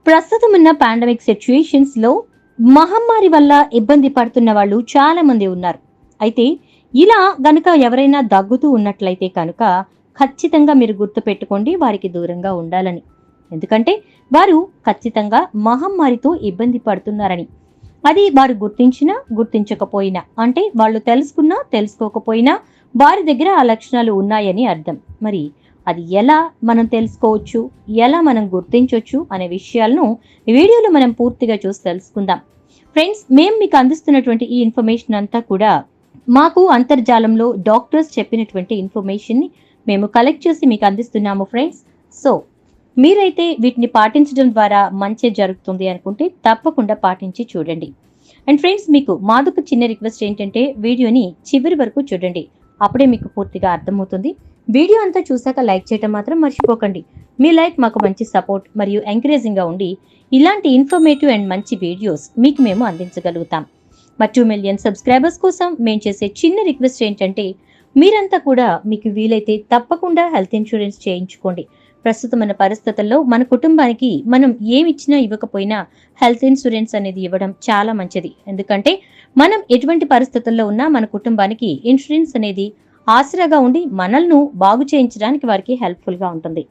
ప్రస్తుతం ఉన్న pandemic situations లో మహమ్మారి వల్ల ఇబ్బంది పడుతున్న వాళ్ళు చాలా మంది ఉన్నారు. అయితే ఇలా గనుక ఎవరైనా దగ్గుతూ ఉన్నట్లయితే కనుక ఖచ్చితంగా మీరు గుర్తు పెట్టుకోండి వారికి దూరంగా ఉండాలని. ఎందుకంటే వారు ఖచ్చితంగా మహమ్మారితో ఇబ్బంది పడుతున్నారని. అది వారు గుర్తించినా గుర్తించకపోయినా, అంటే వాళ్ళు తెలుసుకున్నా తెలుసుకోకపోయినా వారి దగ్గర ఆ లక్షణాలు ఉన్నాయని అర్థం. మరి అది ఎలా మనం తెలుసుకోవచ్చు, ఎలా మనం గుర్తించవచ్చు అనే విషయాలను ఈ వీడియోలో మనం పూర్తిగా చూసి తెలుసుకుందాం. ఫ్రెండ్స్, మేము మీకు అందిస్తున్నటువంటి ఈ ఇన్ఫర్మేషన్ అంతా కూడా మాకు అంతర్జాలంలో డాక్టర్స్ చెప్పినటువంటి ఇన్ఫర్మేషన్ని మేము కలెక్ట్ చేసి మీకు అందిస్తున్నాము ఫ్రెండ్స్. సో మీరైతే వీటిని పాటించడం ద్వారా మంచి జరుగుతుంది అనుకుంటే తప్పకుండా పాటించి చూడండి. అండ్ ఫ్రెండ్స్, మీకు మాదొక చిన్న రిక్వెస్ట్ ఏంటంటే వీడియోని చివరి వరకు చూడండి, అప్పుడే మీకు పూర్తిగా అర్థమవుతుంది. వీడియో అంతా చూసాక లైక్ చేయడం మాత్రం మర్చిపోకండి. మీ లైక్ మాకు మంచి సపోర్ట్ మరియు ఎంకరేజింగ్ గా ఉండి ఇలాంటి ఇన్ఫర్మేటివ్ అండ్ మంచి వీడియోస్ మీకు మేము అందించగలుగుతాం. మా 2 మిలియన్ సబ్స్క్రైబర్స్ కోసం మేము చేసే చిన్న రిక్వెస్ట్ ఏంటంటే మీరంతా కూడా మీకు వీలైతే తప్పకుండా హెల్త్ ఇన్సూరెన్స్ చేయించుకోండి. ప్రస్తుతం మన పరిస్థితుల్లో మన కుటుంబానికి మనం ఏమిచ్చినా ఇవ్వకపోయినా హెల్త్ ఇన్సూరెన్స్ అనేది ఇవ్వడం చాలా మంచిది. ఎందుకంటే మనం ఎటువంటి పరిస్థితుల్లో ఉన్నా మన కుటుంబానికి ఇన్సూరెన్స్ అనేది ఆసరాగా ఉండి మనల్ని బాగు చేయించడానికి వారికి హెల్ప్ఫుల్ గా ఉంటుంది.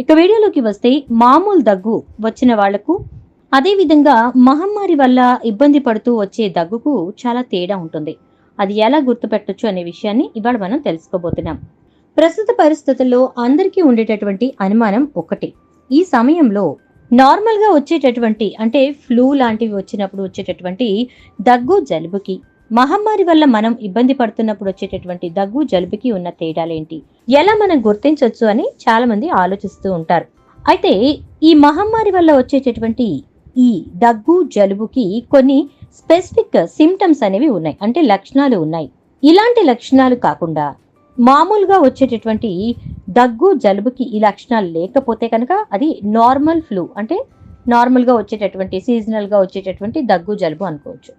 ఇక వీడియోలోకి వస్తే, మామూలు దగ్గు వచ్చిన వాళ్లకు అదే విధంగా మహమ్మారి వల్ల ఇబ్బంది పడుతూ వచ్చే దగ్గుకు చాలా తేడా ఉంటుంది. అది ఎలా గుర్తుపెట్టొచ్చు అనే విషయాన్ని ఇవాళ మనం తెలుసుకోబోతున్నాం. ప్రస్తుత పరిస్థితుల్లో అందరికీ ఉండేటటువంటి అనుమానం ఒకటి, ఈ సమయంలో నార్మల్ గా వచ్చేటటువంటి అంటే ఫ్లూ లాంటివి వచ్చినప్పుడు వచ్చేటటువంటి దగ్గు జలుబుకి మహమ్మారి వల్ల మనం ఇబ్బంది పడుతున్నప్పుడు వచ్చేటటువంటి దగ్గు జలుబుకి ఉన్న తేడాలేంటి, ఎలా మనం గుర్తించవచ్చు అని చాలా మంది ఆలోచిస్తూ ఉంటారు. అయితే ఈ మహమ్మారి వల్ల వచ్చేటటువంటి ఈ దగ్గు జలుబుకి కొన్ని స్పెసిఫిక్ సిమ్టమ్స్ అనేవి ఉన్నాయి, అంటే లక్షణాలు ఉన్నాయి. ఇలాంటి లక్షణాలు కాకుండా మామూలుగా వచ్చేటటువంటి దగ్గు జలుబుకి ఈ లక్షణాలు లేకపోతే కనుక అది నార్మల్ ఫ్లూ, అంటే నార్మల్ గా వచ్చేటటువంటి సీజనల్ గా వచ్చేటటువంటి దగ్గు జలుబు అనుకోవచ్చు.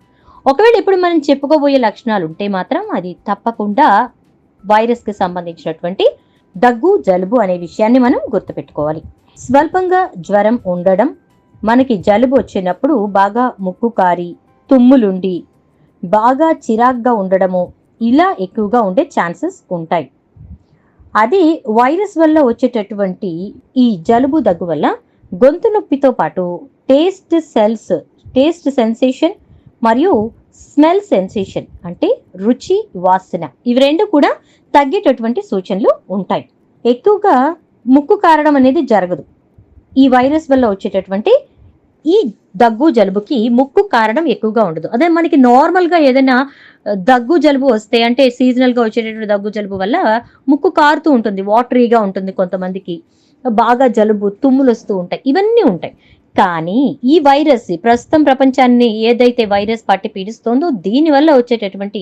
ఒకవేళ ఇప్పుడు మనం చెప్పుకోబోయే లక్షణాలు ఉంటే మాత్రం అది తప్పకుండా వైరస్ కి సంబంధించినటువంటి దగ్గు జలుబు అనే విషయాన్ని మనం గుర్తుపెట్టుకోవాలి. స్వల్పంగా జ్వరం ఉండడం, మనకి జలుబు వచ్చినప్పుడు బాగా ముక్కు కారి తుమ్ములుండి బాగా చిరాగ్గా ఉండడము, ఇలా ఎక్కువగా ఉండే ఛాన్సెస్ ఉంటాయి. అది వైరస్ వల్ల వచ్చేటటువంటి ఈ జలుబు దగ్గు వల్ల గొంతు నొప్పితో పాటు టేస్ట్ సెన్సేషన్ మరియు స్మెల్ సెన్సేషన్, అంటే రుచి వాసన, ఇవి రెండు కూడా తగ్గేటటువంటి సూచనలు ఉంటాయి. ఎక్కువగా ముక్కు కారడం అనేది జరగదు. ఈ వైరస్ వల్ల వచ్చేటటువంటి ఈ దగ్గు జలుబుకి ముక్కు కారడం ఎక్కువగా ఉండదు. అదే మనకి నార్మల్ గా ఏదైనా దగ్గు జలుబు వస్తే, అంటే సీజనల్ గా వచ్చేటటువంటి దగ్గు జలుబు వల్ల ముక్కు కారుతూ ఉంటుంది, వాటరీగా ఉంటుంది, కొంతమందికి బాగా జలుబు తుమ్ములు వస్తూ ఉంటాయి, ఇవన్నీ ఉంటాయి. కానీ ఈ వైరస్ ప్రస్తుతం ప్రపంచాన్ని ఏదైతే వైరస్ పట్టి పీడిస్తోందో దీని వల్ల వచ్చేటటువంటి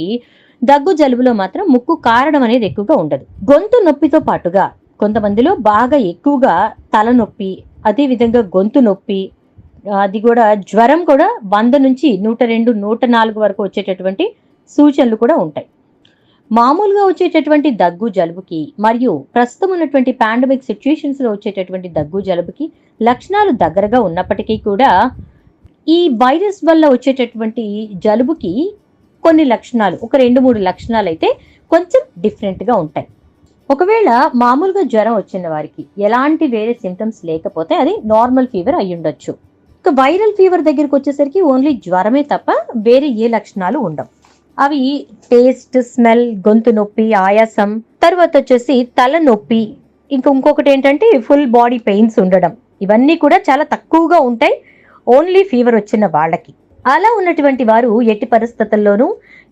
దగ్గు జలుబులో మాత్రం ముక్కు కారడం అనేది ఎక్కువగా ఉండదు. గొంతు నొప్పితో పాటుగా కొంతమందిలో బాగా ఎక్కువగా తలనొప్పి, అదే విధంగా గొంతు నొప్పి, అది కూడా జ్వరం కూడా 100 నుంచి 102, 104 వరకు వచ్చేటటువంటి సూచనలు కూడా ఉంటాయి. మామూలుగా వచ్చేటటువంటి దగ్గు జలుబుకి మరియు ప్రస్తుతం ఉన్నటువంటి పాండమిక్ సిచ్యుయేషన్స్ లో వచ్చేటటువంటి దగ్గు జలుబుకి లక్షణాలు దగ్గరగా ఉన్నప్పటికీ కూడా ఈ వైరస్ వల్ల వచ్చేటటువంటి జలుబుకి కొన్ని లక్షణాలు, ఒక 2-3 లక్షణాలు అయితే కొంచెం డిఫరెంట్ గా ఉంటాయి. ఒకవేళ మామూలుగా జ్వరం వచ్చిన వారికి ఎలాంటి వేరే సింటమ్స్ లేకపోతే అది నార్మల్ ఫీవర్ అయి ఉండొచ్చు. ఇక వైరల్ ఫీవర్ దగ్గరికి వచ్చేసరికి ఓన్లీ జ్వరమే తప్ప వేరే ఏ లక్షణాలు ఉండవు. అవి టేస్ట్, స్మెల్, గొంతు నొప్పి, ఆయాసం, తర్వాత వచ్చేసి తల నొప్పి, ఇంకొకటి ఏంటంటే ఫుల్ బాడీ పెయిన్స్ ఉండడం, ఇవన్నీ కూడా చాలా తక్కువగా ఉంటాయి ఓన్లీ ఫీవర్ వచ్చిన వాళ్ళకి. అలా ఉన్నటువంటి వారు ఎట్టి పరిస్థితుల్లోనూ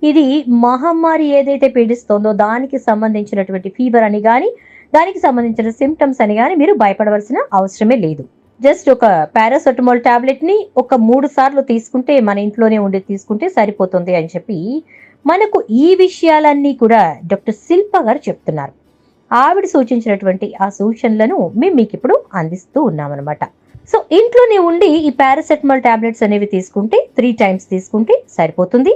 ఇది మహమ్మారి ఏదైతే పీడిస్తోందో దానికి సంబంధించినటువంటి ఫీవర్ అని కానీ దానికి సంబంధించిన సిమ్టమ్స్ అని కానీ మీరు భయపడవలసిన అవసరమే లేదు. జస్ట్ ఒక పారాసెటమాల్ టాబ్లెట్ ని ఒక 3 సార్లు తీసుకుంటే, మన ఇంట్లోనే ఉండి తీసుకుంటే సరిపోతుంది అని చెప్పి మనకు ఈ విషయాలన్నీ కూడా డాక్టర్ శిల్ప గారు చెప్తున్నారు. ఆవిడ సూచించినటువంటి ఆ సూచనలను మేము మీకు ఇప్పుడు అందిస్తూ ఉన్నామన్నమాట. సో ఇంట్లోనే ఉండి ఈ పారాసెటమాల్ టాబ్లెట్స్ అనేవి తీసుకుంటే 3 టైమ్స్ తీసుకుంటే సరిపోతుంది.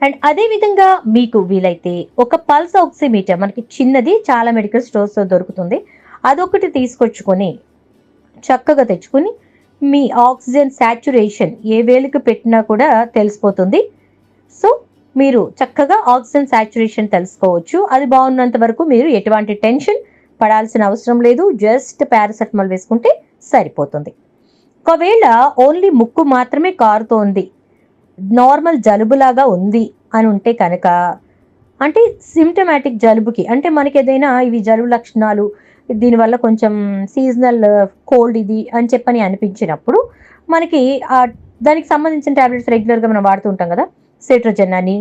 అండ్ అదే విధంగా మీకు వీలైతే ఒక పల్స్ ఆక్సిమీటర్, మనకి చిన్నది చాలా మెడికల్ స్టోర్స్ లో దొరుకుతుంది, అదొకటి తీసుకొచ్చుకొని చక్కగా తెచ్చుకుని మీ ఆక్సిజన్ సాచురేషన్ ఏ వేలుకి పెట్టినా కూడా తెలిసిపోతుంది. సో మీరు చక్కగా ఆక్సిజన్ సాచురేషన్ తెలుసుకోవచ్చు. అది బాగున్నంత వరకు మీరు ఎటువంటి టెన్షన్ పడాల్సిన అవసరం లేదు. జస్ట్ పారాసెటమాల్ వేసుకుంటే సరిపోతుంది. ఒకవేళ ఓన్లీ ముక్కు మాత్రమే కారుతోంది, నార్మల్ జలుబులాగా ఉంది అని ఉంటే కనుక, అంటే సిమ్టమాటిక్ జలుబుకి, అంటే మనకి ఏదైనా ఇవి జలుబు లక్షణాలు, దీనివల్ల కొంచెం సీజనల్ కోల్డ్ ఇది అని చెప్పని అనిపించినప్పుడు మనకి దానికి సంబంధించిన టాబ్లెట్స్ రెగ్యులర్గా మనం వాడుతూ ఉంటాం కదా, సెట్రోజెన్ అని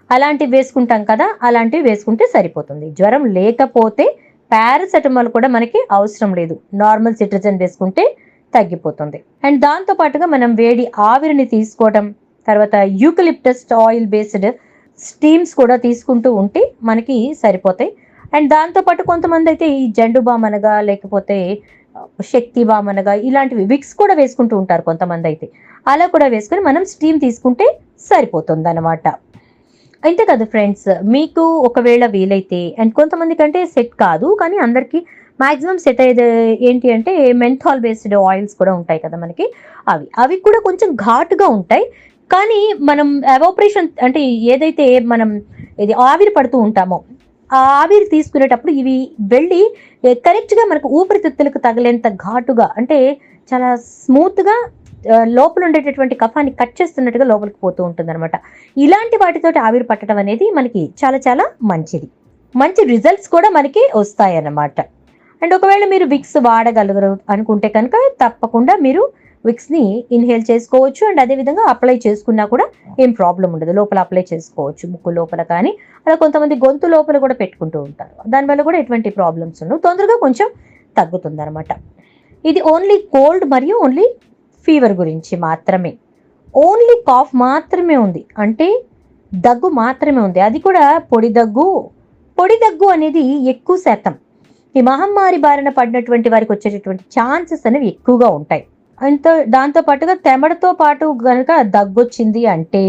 అలాంటివి వేసుకుంటాం కదా, అలాంటివి వేసుకుంటే సరిపోతుంది. జ్వరం లేకపోతే పారాసెటమాల్ కూడా మనకి అవసరం లేదు, నార్మల్ సెట్రోజెన్ వేసుకుంటే తగ్గిపోతుంది. అండ్ దాంతో పాటుగా మనం వేడి ఆవిరిని తీసుకోవడం, తర్వాత యూకలిప్టస్ ఆయిల్ బేస్డ్ స్టీమ్స్ కూడా తీసుకుంటూ ఉంటే మనకి సరిపోతాయి. అండ్ దాంతోపాటు కొంతమంది అయితే ఈ జండు బామ్ అనగా లేకపోతే శక్తి బామ్ అనగా ఇలాంటివి విక్స్ కూడా వేసుకుంటూ ఉంటారు కొంతమంది అయితే. అలా కూడా వేసుకొని మనం స్టీమ్ తీసుకుంటే సరిపోతుంది అనమాట. అయితే కదా ఫ్రెండ్స్, మీకు ఒకవేళ వీలైతే, అండ్ కొంతమంది కంటే సెట్ కాదు కానీ అందరికీ మాక్సిమం సెట్ అయ్యేది ఏంటి అంటే మెంథాల్ బేస్డ్ ఆయిల్స్ కూడా ఉంటాయి కదా మనకి, అవి కూడా కొంచెం ఘాటుగా ఉంటాయి. కానీ మనం ఎవాపరేషన్ అంటే ఏదైతే మనం ఇది ఆవిరి పడుతూ ఉంటామో ఆ ఆవిరి తీసుకునేటప్పుడు ఇవి వెళ్ళి కరెక్ట్గా మనకు ఊపిరితిత్తులకు తగిలేంత ఘాటుగా, అంటే చాలా స్మూత్గా లోపల ఉండేటటువంటి కఫాన్ని కట్ చేస్తున్నట్టుగా లోపలికి పోతూ ఉంటుంది అనమాట. ఇలాంటి వాటితోటి ఆవిరి పట్టడం అనేది మనకి చాలా చాలా మంచిది. మంచి రిజల్ట్స్ కూడా మనకి వస్తాయి అన్నమాట. అండ్ ఒకవేళ మీరు విక్స్ వాడగలరు అనుకుంటే కనుక తప్పకుండా మీరు విక్స్ని ఇన్హేల్ చేసుకోవచ్చు. అండ్ అదేవిధంగా అప్లై చేసుకున్నా కూడా ఏం ప్రాబ్లం ఉండదు, లోపల అప్లై చేసుకోవచ్చు, ముక్కు లోపల కానీ. అలా కొంతమంది గొంతు లోపల కూడా పెట్టుకుంటూ ఉంటారు, దానివల్ల కూడా ఎటువంటి ప్రాబ్లమ్స్ ఉండవు, తొందరగా కొంచెం తగ్గుతుంది అనమాట. ఇది ఓన్లీ కోల్డ్ మరియు ఓన్లీ ఫీవర్ గురించి మాత్రమే. ఓన్లీ కాఫ్ మాత్రమే ఉంది అంటే దగ్గు మాత్రమే ఉంది, అది కూడా పొడి దగ్గు. పొడి దగ్గు అనేది ఎక్కువ శాతం ఈ మహమ్మారి బారిన పడినటువంటి వారికి వచ్చేటటువంటి ఛాన్సెస్ అనేవి ఎక్కువగా ఉంటాయి. దాంతో పాటుగా తెమడతో పాటు కనుక దగ్గు వచ్చింది అంటే,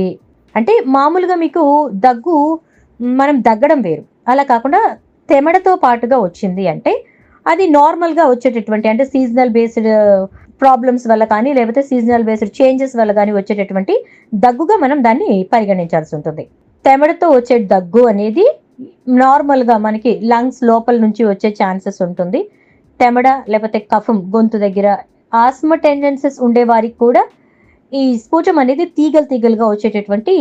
అంటే మామూలుగా మీకు దగ్గు మనం దగ్గడం వేరు, అలా కాకుండా తెమడతో పాటుగా వచ్చింది అంటే అది నార్మల్గా వచ్చేటటువంటి, అంటే సీజనల్ బేస్డ్ ప్రాబ్లమ్స్ వల్ల కానీ లేకపోతే సీజనల్ బేస్డ్ చేంజెస్ వల్ల కానీ వచ్చేటటువంటి దగ్గుగా మనం దాన్ని పరిగణించాల్సి ఉంటుంది. తెమడతో వచ్చే దగ్గు అనేది నార్మల్గా మనకి లంగ్స్ లోపల నుంచి వచ్చే ఛాన్సెస్ ఉంటుంది. తెమడ లేకపోతే కఫం గొంతు దగ్గర ఆస్మా టెండెన్సెస్ ఉండే వారికి కూడా ఈ స్ఫూటం అనేది తీగలుగా వచ్చేటటువంటి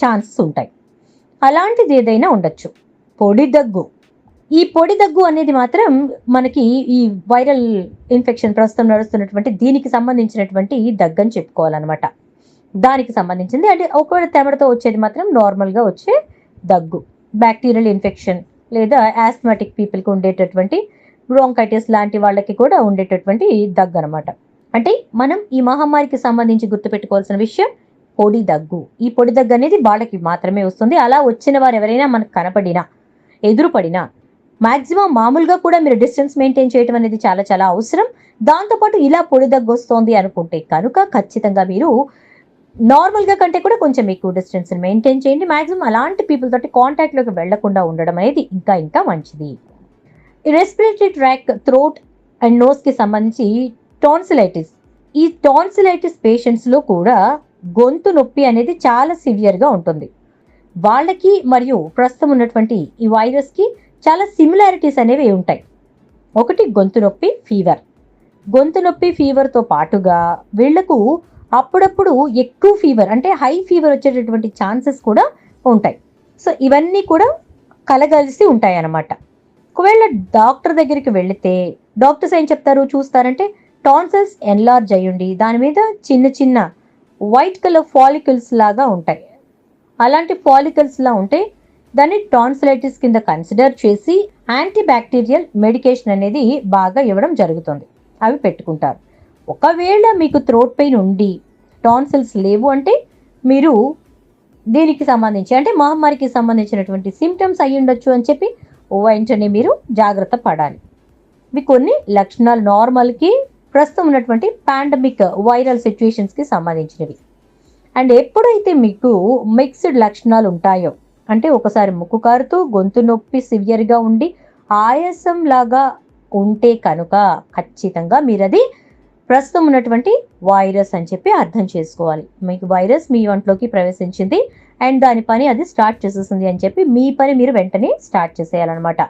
ఛాన్సెస్ ఉంటాయి. అలాంటిది ఏదైనా ఉండొచ్చు. పొడి దగ్గు, ఈ పొడి దగ్గు అనేది మాత్రం మనకి ఈ వైరల్ ఇన్ఫెక్షన్ ప్రస్తుతం నడుస్తున్నటువంటి దీనికి సంబంధించినటువంటి దగ్గు అని చెప్పుకోవాలన్నమాట. దానికి సంబంధించింది. అంటే ఒకవేళ తెమడతో వచ్చేది మాత్రం నార్మల్గా వచ్చే దగ్గు, బ్యాక్టీరియల్ ఇన్ఫెక్షన్ లేదా ఆస్మాటిక్ పీపుల్కి ఉండేటటువంటి బ్రోంకైటిస్ లాంటి వాళ్ళకి కూడా ఉండేటటువంటి దగ్గు అనమాట. అంటే మనం ఈ మహమ్మారికి సంబంధించి గుర్తుపెట్టుకోవాల్సిన విషయం పొడి దగ్గు. ఈ పొడి దగ్గు అనేది వాళ్ళకి మాత్రమే వస్తుంది. అలా వచ్చిన వారు ఎవరైనా మనకు కనపడినా ఎదురుపడినా మాక్సిమం మామూలుగా కూడా మీరు డిస్టెన్స్ మెయింటైన్ చేయడం అనేది చాలా చాలా అవసరం. దాంతోపాటు ఇలా పొడి దగ్గు వస్తుంది అనుకుంటే కనుక ఖచ్చితంగా మీరు నార్మల్గా కంటే కూడా కొంచెం ఎక్కువ డిస్టెన్స్ మెయింటైన్ చేయండి. మాక్సిమం అలాంటి పీపుల్ తోటి కాంటాక్ట్లోకి వెళ్లకుండా ఉండడం అనేది ఇంకా ఇంకా మంచిది. రెస్పిరేటరీ ట్రాక్, థ్రోట్ అండ్ నోస్కి సంబంధించి టాన్సిలైటిస్, ఈ టాన్సిలైటిస్ పేషెంట్స్లో కూడా గొంతు నొప్పి అనేది చాలా సివియర్గా ఉంటుంది. వాళ్ళకి మరియు ప్రస్తుతం ఉన్నటువంటి ఈ వైరస్కి చాలా సిమిలారిటీస్ అనేవి ఉంటాయి. ఒకటి గొంతు నొప్పి, ఫీవర్. గొంతు నొప్పి ఫీవర్తో పాటుగా వీళ్లకు అప్పుడప్పుడు ఎక్కువ ఫీవర్ అంటే హై ఫీవర్ వచ్చేటటువంటి ఛాన్సెస్ కూడా ఉంటాయి. సో ఇవన్నీ కూడా కలగలిసి ఉంటాయి అన్నమాట. ఒకవేళ డాక్టర్ దగ్గరికి వెళితే డాక్టర్స్ ఏం చెప్తారు చూస్తారంటే టాన్సిల్స్ ఎన్లార్జ్ అయ్యుండి దాని మీద చిన్న చిన్న వైట్ కలర్ ఫాలికల్స్ లాగా ఉంటాయి. అలాంటి ఫాలికల్స్ లా ఉంటే దాన్ని టాన్సిలైటిస్ కింద కన్సిడర్ చేసి యాంటీ బ్యాక్టీరియల్ మెడికేషన్ అనేది బాగా ఇవ్వడం జరుగుతుంది. అవి పెట్టుకుంటారు. ఒకవేళ మీకు థ్రోట్ పెయిన్ ఉండి టాన్సిల్స్ లేవు అంటే మీరు దీనికి సంబంధించి అంటే మహమ్మారికి సంబంధించినటువంటి సిమ్టమ్స్ అయ్యి ఉండొచ్చు అని చెప్పి వెంటనే మీరు జాగ్రత్త పడాలి. ఇవి కొన్ని లక్షణాలు నార్మల్కి ప్రస్తుతం ఉన్నటువంటి పాండమిక్ వైరల్ సిచ్యువేషన్స్కి సంబంధించినవి. అండ్ ఎప్పుడైతే మీకు మిక్స్డ్ లక్షణాలు ఉంటాయో, అంటే ఒకసారి ముక్కు కారుతూ గొంతు నొప్పి సివియర్గా ఉండి ఆయాసం లాగా ఉంటే కనుక ఖచ్చితంగా మీరు అది ప్రస్తుతం ఉన్నటువంటి వైరస్ అని చెప్పి అర్థం చేసుకోవాలి. మీకు వైరస్ మీ ఒంట్లోకి ప్రవేశించింది అండ్ దాని పని అది స్టార్ట్ చేసేసింది అని చెప్పి మీ పని మీరు వెంటనే స్టార్ట్ చేసేయాలన్నమాట.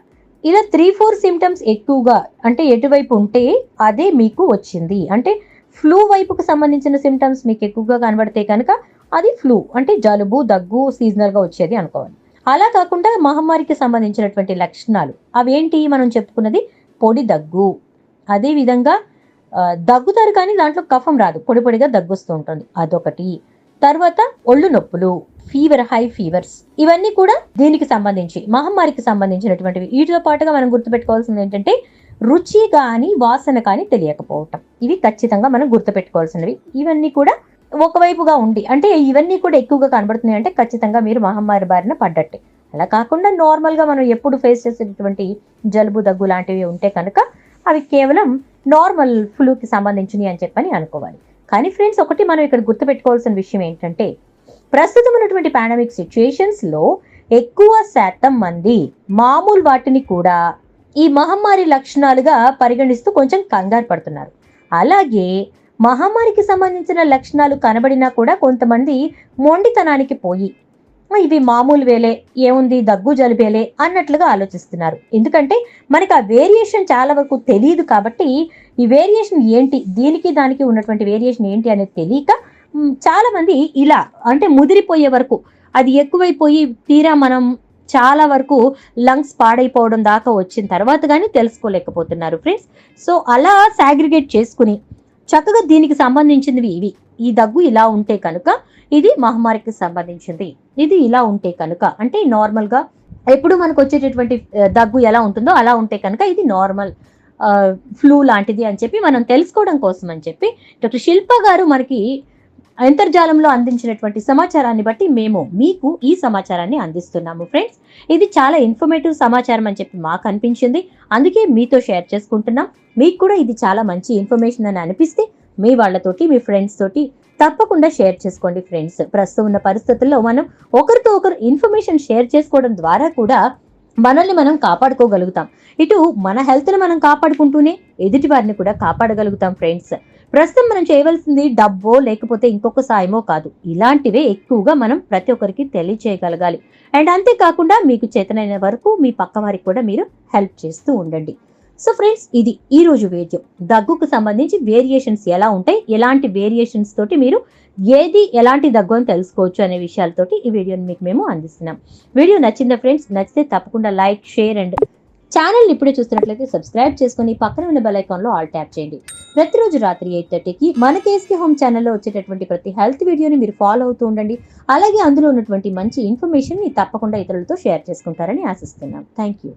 ఇలా 3-4 సిమ్టమ్స్ ఎక్కువగా అంటే ఎటువైపు ఉంటే అదే మీకు వచ్చింది. అంటే ఫ్లూ వైపుకు సంబంధించిన సిమ్టమ్స్ మీకు ఎక్కువగా కనబడితే కనుక అది ఫ్లూ అంటే జలుబు దగ్గు సీజనల్గా వచ్చేది అనుకోవాలి. అలా కాకుండా మహమ్మారికి సంబంధించినటువంటి లక్షణాలు అవేంటి మనం చెప్పుకున్నది పొడి దగ్గు, అదే విధంగా దగ్గుతారు కానీ దాంట్లో కఫం రాదు, పొడి పొడిగా దగ్గొస్తూ ఉంటుంది, అదొకటి. తర్వాత ఒళ్ళు నొప్పులు, ఫీవర్, హై ఫీవర్స్, ఇవన్నీ కూడా దీనికి సంబంధించి మహమ్మారికి సంబంధించినటువంటివి. వీటితో పాటుగా మనం గుర్తుపెట్టుకోవాల్సింది ఏంటంటే రుచి కానీ వాసన కానీ తెలియకపోవటం. ఇవి ఖచ్చితంగా మనం గుర్తుపెట్టుకోవాల్సినవి. ఇవన్నీ కూడా ఒకవైపుగా ఉండి అంటే ఇవన్నీ కూడా ఎక్కువగా కనబడుతున్నాయి అంటే ఖచ్చితంగా మీరు మహమ్మారి బారిన పడ్డట్టే. అలా కాకుండా నార్మల్గా మనం ఎప్పుడు ఫేస్ చేసేటటువంటి జలుబు దగ్గు లాంటివి ఉంటే కనుక అవి కేవలం నార్మల్ ఫ్లూకి సంబంధించినవి అని చెప్పని అనుకోవాలి. కానీ ఫ్రెండ్స్, ఒకటి మనం ఇక్కడ గుర్తుపెట్టుకోవాల్సిన విషయం ఏంటంటే ప్రస్తుతం ఉన్నటువంటి పాండమిక్ సిచ్యుయేషన్స్లో ఎక్కువ శాతం మంది మామూలు వాటిని కూడా ఈ మహమ్మారి లక్షణాలుగా పరిగణిస్తూ కొంచెం కంగారు పడుతున్నారు. అలాగే మహమ్మారికి సంబంధించిన లక్షణాలు కనబడినా కూడా కొంతమంది మొండితనానికి పోయి ఇవి మామూలు వేలే, ఏముంది దగ్గు జలుబేలే అన్నట్లుగా ఆలోచిస్తున్నారు. ఎందుకంటే మనకి ఆ వేరియేషన్ చాలా వరకు తెలియదు కాబట్టి ఈ వేరియేషన్ ఏంటి, దీనికి దానికి ఉన్నటువంటి వేరియేషన్ ఏంటి అనేది తెలియక చాలా మంది ఇలా అంటే ముదిరిపోయే వరకు అది ఎక్కువైపోయి తీరా మనం చాలా వరకు లంగ్స్ పాడైపోవడం దాకా వచ్చిన తర్వాత కానీ తెలుసుకోలేకపోతున్నారు ఫ్రెండ్స్. సో అలా సాగ్రిగేట్ చేసుకుని చక్కగా దీనికి సంబంధించినవి ఇవి, ఈ దగ్గు ఇలా ఉంటే కనుక ఇది మహమ్మారికి సంబంధించింది, ఇది ఇలా ఉంటే కనుక అంటే నార్మల్గా ఎప్పుడు మనకు వచ్చేటటువంటి దగ్గు ఎలా ఉంటుందో అలా ఉంటే కనుక ఇది నార్మల్ ఫ్లూ లాంటిది అని చెప్పి మనం తెలుసుకోవడం కోసం అని చెప్పి డాక్టర్ శిల్ప గారు మనకి అంతర్జాలంలో అందించినటువంటి సమాచారాన్ని బట్టి మేము మీకు ఈ సమాచారాన్ని అందిస్తున్నాము ఫ్రెండ్స్. ఇది చాలా ఇన్ఫర్మేటివ్ సమాచారం అని చెప్పి మాకు అనిపించింది, అందుకే మీతో షేర్ చేసుకుంటున్నాం. మీకు కూడా ఇది చాలా మంచి ఇన్ఫర్మేషన్ అని అనిపిస్తే మీ వాళ్ళతోటి మీ ఫ్రెండ్స్ తోటి తప్పకుండా షేర్ చేసుకోండి ఫ్రెండ్స్. ప్రస్తుతం ఉన్న పరిస్థితుల్లో మనం ఒకరితో ఒకరు ఇన్ఫర్మేషన్ షేర్ చేసుకోవడం ద్వారా కూడా మనల్ని మనం కాపాడుకోగలుగుతాం. ఇటు మన హెల్త్ని మనం కాపాడుకుంటూనే ఎదుటి వారిని కూడా కాపాడగలుగుతాం ఫ్రెండ్స్. ప్రస్తుతం మనం చేయవలసింది డబ్బో లేకపోతే ఇంకొక సాయమో కాదు, ఇలాంటివే ఎక్కువగా మనం ప్రతి ఒక్కరికి తెలియచేయగలగాలి. అండ్ అంతేకాకుండా మీకు చేతనైన వరకు మీ పక్క వారికి కూడా మీరు హెల్ప్ చేస్తూ ఉండండి. సో ఫ్రెండ్స్, ఇది ఈ రోజు వీడియో. దగ్గుకు సంబంధించి వేరియేషన్స్ ఎలా ఉంటాయి, ఎలాంటి వేరియేషన్స్ తోటి మీరు ఏది ఎలాంటి దగ్గు అని తెలుసుకోవచ్చు అనే విషయాలతోటి ఈ వీడియోని మీకు మేము అందిస్తున్నాం. వీడియో నచ్చిందా ఫ్రెండ్స్? నచ్చితే తప్పకుండా లైక్, షేర్ అండ్ ఛానల్ని ఇప్పుడే చూస్తున్నట్లయితే సబ్స్క్రైబ్ చేసుకుని పక్కన ఉన్న బెల్ ఐకాన్లో ఆల్ ట్యాప్ చేయండి. ప్రతిరోజు రాత్రి 8:30కి మన కేఎస్కే హోమ్ ఛానల్లో వచ్చేటటువంటి ప్రతి హెల్త్ వీడియోని మీరు ఫాలో అవుతూ ఉండండి. అలాగే అందులో ఉన్నటువంటి మంచి ఇన్ఫర్మేషన్ ని తప్పకుండా ఇతరులతో షేర్ చేసుకుంటారని ఆశిస్తున్నాం. Thank you.